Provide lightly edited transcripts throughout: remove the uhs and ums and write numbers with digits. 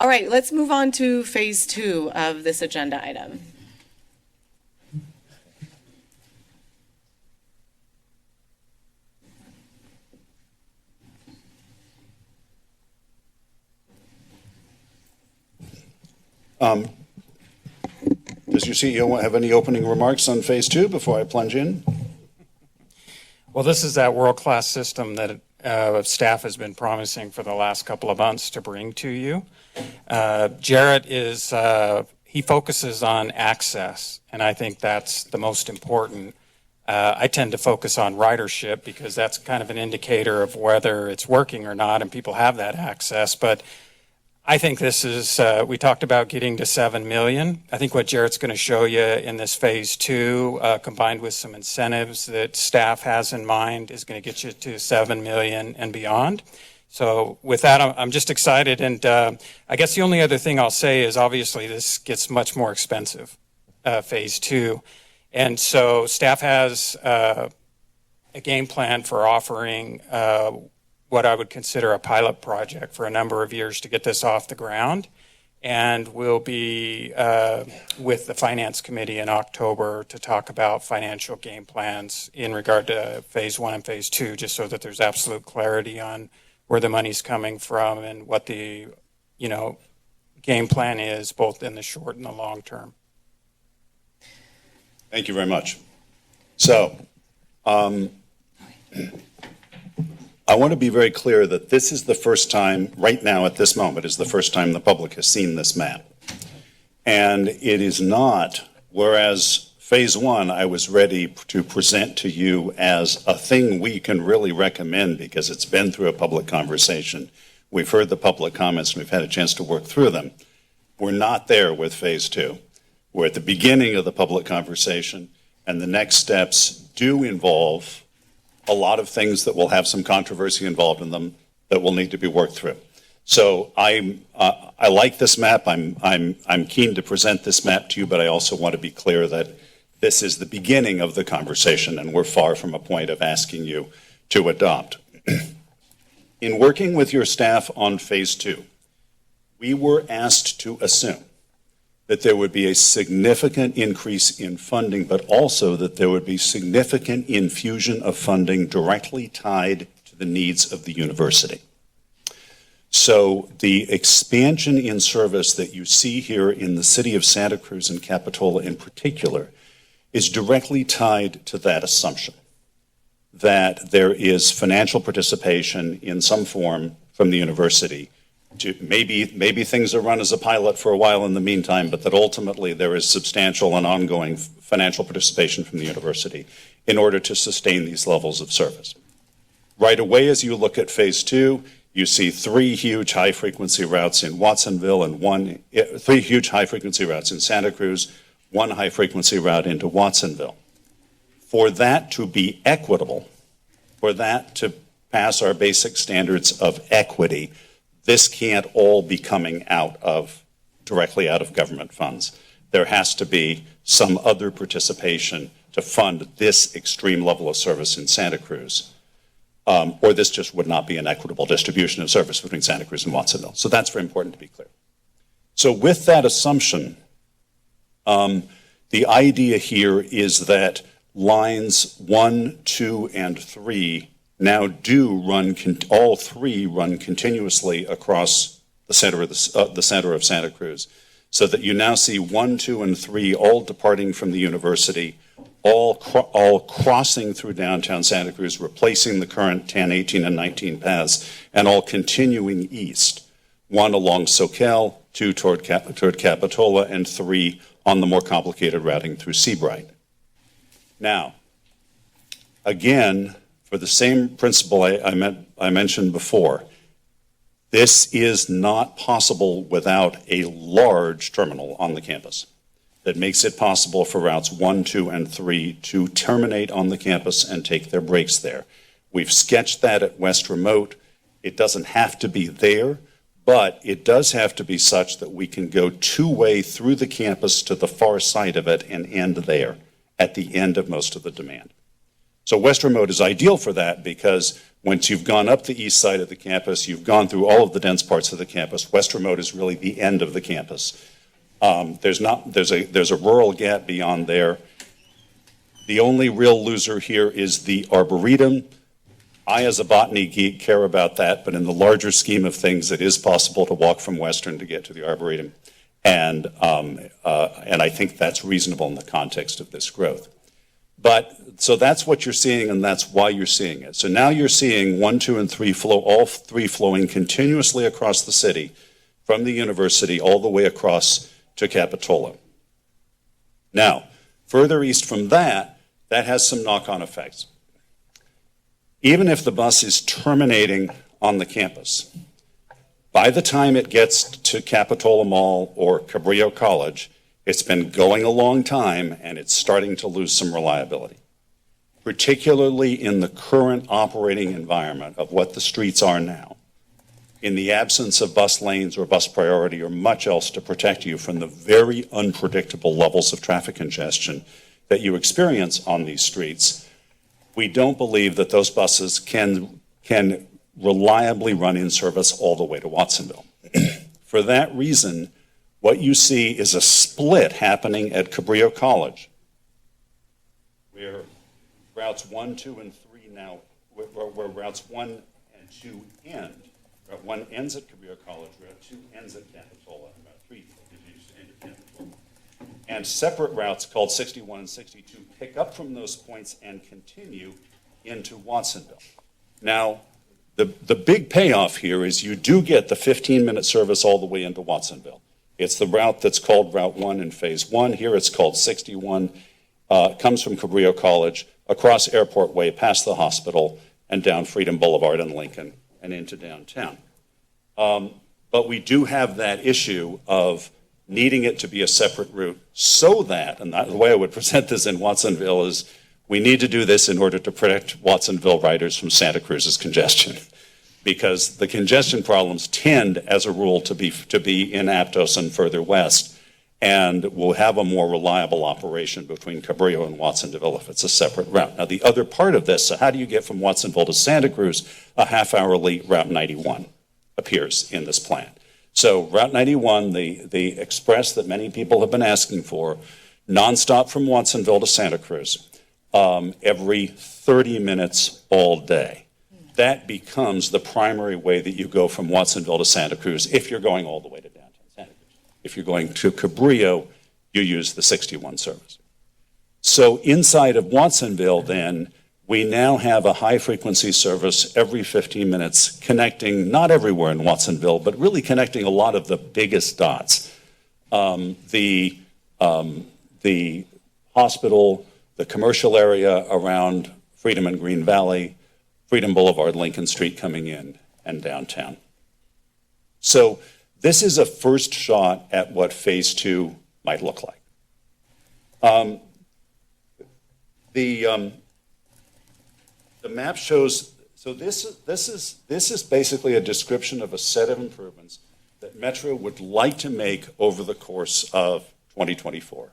All right, let's move on to phase 2 of this agenda item. Does your CEO have any opening remarks on phase 2 before I plunge in? Well, this is that world-class system that staff has been promising for the last couple of months to bring to you. Jarrett he focuses on access, and I think that's the most important. I tend to focus on ridership because that's kind of an indicator of whether it's working or not, and people have that access. But I think this is, we talked about getting to 7 million. I think what Jarrett's going to show you in this phase 2, combined with some incentives that staff has in mind, is going to get you to 7 million and beyond. So with that, I'm just excited. And I guess the only other thing I'll say is obviously this gets much more expensive, phase 2. And so staff has a game plan for offering what I would consider a pilot project for a number of years to get this off the ground. And we'll be with the Finance Committee in October to talk about financial game plans in regard to phase 1 and phase 2, just so that there's absolute clarity on where the money's coming from and what the, game plan is, both in the short and the long term. Thank you very much. So, I want to be very clear that this is the first time, right now at this moment, is the first time the public has seen this map. And it is not, whereas phase 1 I was ready to present to you as a thing we can really recommend because it's been through a public conversation. We've heard the public comments and we've had a chance to work through them. We're not there with phase 2. We're at the beginning of the public conversation, and the next steps do involve a lot of things that will have some controversy involved in them that will need to be worked through. So I like this map. I'm keen to present this map to you, but I also want to be clear that this is the beginning of the conversation, and we're far from a point of asking you to adopt. In working with your staff on phase 2, we were asked to assume that there would be a significant increase in funding, but also that there would be significant infusion of funding directly tied to the needs of the university. So the expansion in service that you see here in the city of Santa Cruz and Capitola in particular is directly tied to that assumption, that there is financial participation in some form from the university. Maybe things are run as a pilot for a while in the meantime, but that ultimately there is substantial and ongoing financial participation from the university in order to sustain these levels of service. Right away, as you look at phase 2, you see 3 huge high-frequency routes in Watsonville and 3 huge high-frequency routes in Santa Cruz, 1 high-frequency route into Watsonville. For that to be equitable, for that to pass our basic standards of equity, this can't all be coming directly out of government funds. There has to be some other participation to fund this extreme level of service in Santa Cruz, or this just would not be an equitable distribution of service between Santa Cruz and Watsonville. So that's very important to be clear. So with that assumption, the idea here is that lines 1, 2, and 3 now all 3 run continuously across the center of Santa Cruz, so that you now see 1, 2, and 3 all departing from the university, all crossing through downtown Santa Cruz, replacing the current 10, 18, and 19 paths, and all continuing east, 1 along Soquel, 2 toward Capitola, and 3 on the more complicated routing through Seabright. Now, again, for the same principle I mentioned before, this is not possible without a large terminal on the campus that makes it possible for routes 1, 2, and 3 to terminate on the campus and take their breaks there. We've sketched that at West Remote. It doesn't have to be there, but it does have to be such that we can go 2-way through the campus to the far side of it and end there at the end of most of the demand. So West Remote is ideal for that because once you've gone up the east side of the campus, you've gone through all of the dense parts of the campus. West Remote is really the end of the campus. There's a rural gap beyond there. The only real loser here is the Arboretum. I, as a botany geek, care about that, but in the larger scheme of things, it is possible to walk from Western to get to the Arboretum. And I think that's reasonable in the context of this growth. So that's what you're seeing, and that's why you're seeing it. So now you're seeing 1, 2, and 3 flow, all 3 flowing continuously across the city from the university all the way across to Capitola. Now, further east from that has some knock-on effects. Even if the bus is terminating on the campus, by the time it gets to Capitola Mall or Cabrillo College, it's been going a long time and it's starting to lose some reliability, particularly in the current operating environment of what the streets are now, in the absence of bus lanes or bus priority or much else to protect you from the very unpredictable levels of traffic congestion that you experience on these streets. We don't believe that those buses can reliably run in service all the way to Watsonville. For that reason, what you see is a split happening at Cabrillo College, where routes 1, 2, and 3 now, where routes 1 and 2 end. Route 1 ends at Cabrillo College, Route 2 ends at Capitola, and Route 3 continues to end at Capitola. And separate routes called 61 and 62 pick up from those points and continue into Watsonville. Now, the big payoff here is you do get the 15-minute service all the way into Watsonville. It's the route that's called Route 1 in Phase 1. Here it's called 61. Comes from Cabrillo College, across Airport Way, past the hospital, and down Freedom Boulevard and Lincoln, and into downtown. But we do have that issue of needing it to be a separate route so that, and the way I would present this in Watsonville is, we need to do this in order to protect Watsonville riders from Santa Cruz's congestion. Because the congestion problems tend, as a rule, to be in Aptos and further west, and we'll have a more reliable operation between Cabrillo and Watsonville if it's a separate route. Now, the other part of this, so how do you get from Watsonville to Santa Cruz? A half-hourly Route 91 appears in this plan. So Route 91, the express that many people have been asking for, nonstop from Watsonville to Santa Cruz, every 30 minutes all day. That becomes the primary way that you go from Watsonville to Santa Cruz if you're going all the way to downtown Santa Cruz. If you're going to Cabrillo, you use the 61 service. So inside of Watsonville, then, we now have a high-frequency service every 15 minutes connecting, not everywhere in Watsonville, but really connecting a lot of the biggest dots. The hospital, the commercial area around Freedom and Green Valley, Freedom Boulevard, Lincoln Street coming in, and downtown. So this is a first shot at what Phase 2 might look like. The map shows, so this is basically a description of a set of improvements that Metro would like to make over the course of 2024.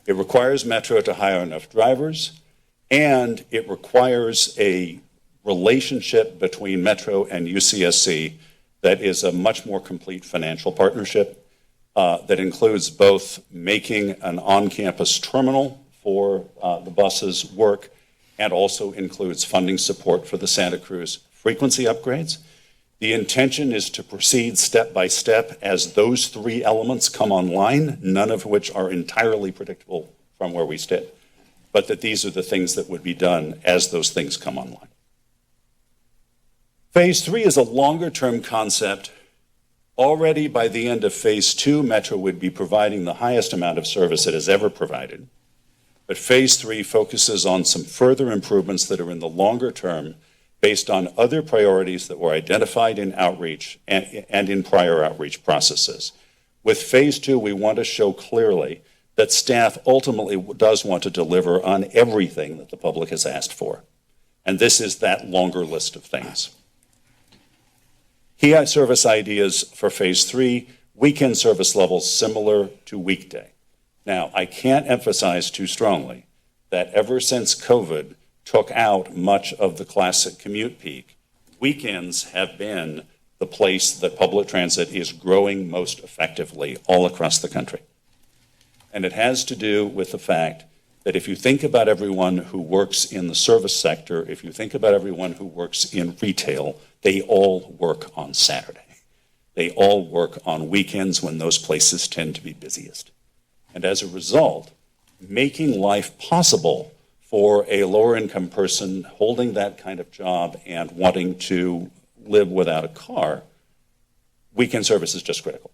It requires Metro to hire enough drivers, and it requires a relationship between Metro and UCSC that is a much more complete financial partnership that includes both making an on-campus terminal for the buses work and also includes funding support for the Santa Cruz frequency upgrades. The intention is to proceed step by step as those 3 elements come online, none of which are entirely predictable from where we stand, but that these are the things that would be done as those things come online. Phase 3 is a longer-term concept. Already by the end of Phase 2, Metro would be providing the highest amount of service it has ever provided. But Phase 3 focuses on some further improvements that are in the longer term based on other priorities that were identified in outreach and in prior outreach processes. With Phase 2, we want to show clearly that staff ultimately does want to deliver on everything that the public has asked for. And this is that longer list of things. Key service ideas for Phase 3, weekend service levels similar to weekday. Now, I can't emphasize too strongly that ever since COVID, took out much of the classic commute peak, weekends have been the place that public transit is growing most effectively all across the country. And it has to do with the fact that if you think about everyone who works in the service sector, if you think about everyone who works in retail, they all work on Saturday. They all work on weekends when those places tend to be busiest. And as a result, making life possible for a lower income person holding that kind of job and wanting to live without a car, weekend service is just critical.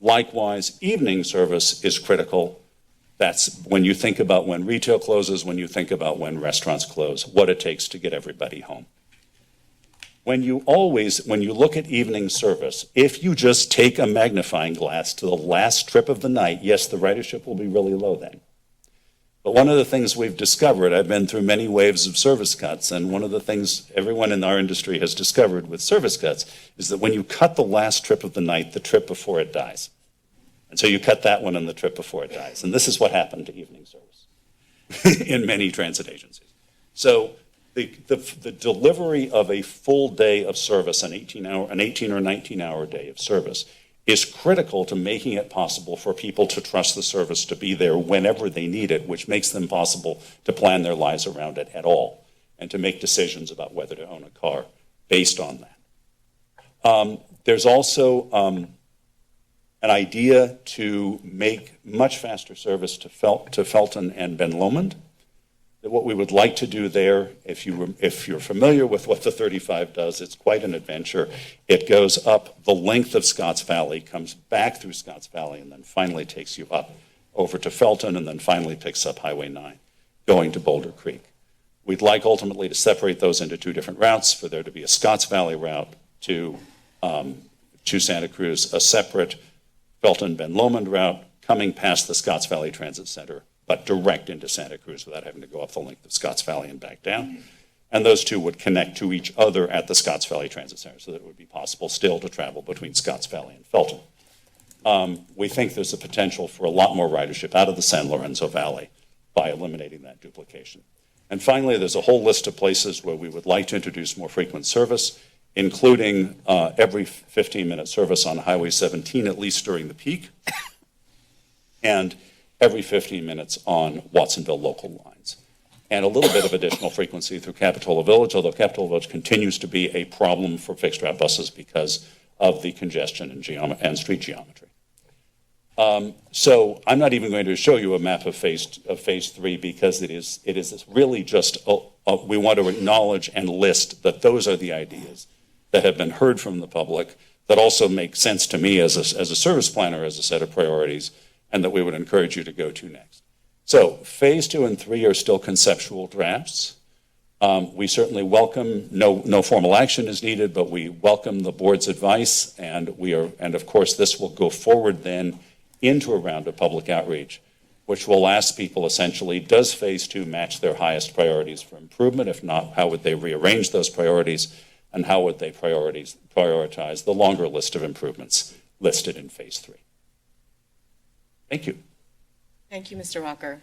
Likewise, evening service is critical. That's when you think about when retail closes, when you think about when restaurants close, what it takes to get everybody home. When you look at evening service, if you just take a magnifying glass to the last trip of the night, yes, the ridership will be really low then. But one of the things we've discovered, I've been through many waves of service cuts, and one of the things everyone in our industry has discovered with service cuts is that when you cut the last trip of the night, the trip before it dies. And so you cut that one and the trip before it dies. And this is what happened to evening service in many transit agencies. So the delivery of a full day of service, an 18 or 19-hour day of service, is critical to making it possible for people to trust the service to be there whenever they need it, which makes them possible to plan their lives around it at all and to make decisions about whether to own a car based on that. There's also an idea to make much faster service to Felton and Ben Lomond. What we would like to do there, if you're familiar with what the 35 does, it's quite an adventure. It goes up the length of Scotts Valley, comes back through Scotts Valley, and then finally takes you up over to Felton, and then finally picks up Highway 9, going to Boulder Creek. We'd like ultimately to separate those into two different routes, for there to be a Scotts Valley route to Santa Cruz, a separate Felton-Ben Lomond route coming past the Scotts Valley Transit Center, but direct into Santa Cruz without having to go up the length of Scotts Valley and back down. And those two would connect to each other at the Scotts Valley Transit Center, so that it would be possible still to travel between Scotts Valley and Felton. We think there's a potential for a lot more ridership out of the San Lorenzo Valley by eliminating that duplication. And finally, there's a whole list of places where we would like to introduce more frequent service, including every 15-minute service on Highway 17, at least during the peak, and every 15 minutes on Watsonville local lines, and a little bit of additional frequency through Capitola Village, although Capitola Village continues to be a problem for fixed route buses because of the congestion and street geometry. So I'm not even going to show you a map of phase 3 because it is really just, we want to acknowledge and list that those are the ideas that have been heard from the public that also make sense to me as a service planner, as a set of priorities, and that we would encourage you to go to next. So phase 2 and 3 are still conceptual drafts. We certainly welcome, no formal action is needed, but we welcome the board's advice, and of course this will go forward then into a round of public outreach, which will ask people essentially, does phase 2 match their highest priorities for improvement? If not, how would they rearrange those priorities, and how would they prioritize the longer list of improvements listed in phase 3? Thank you. Thank you, Mr. Walker.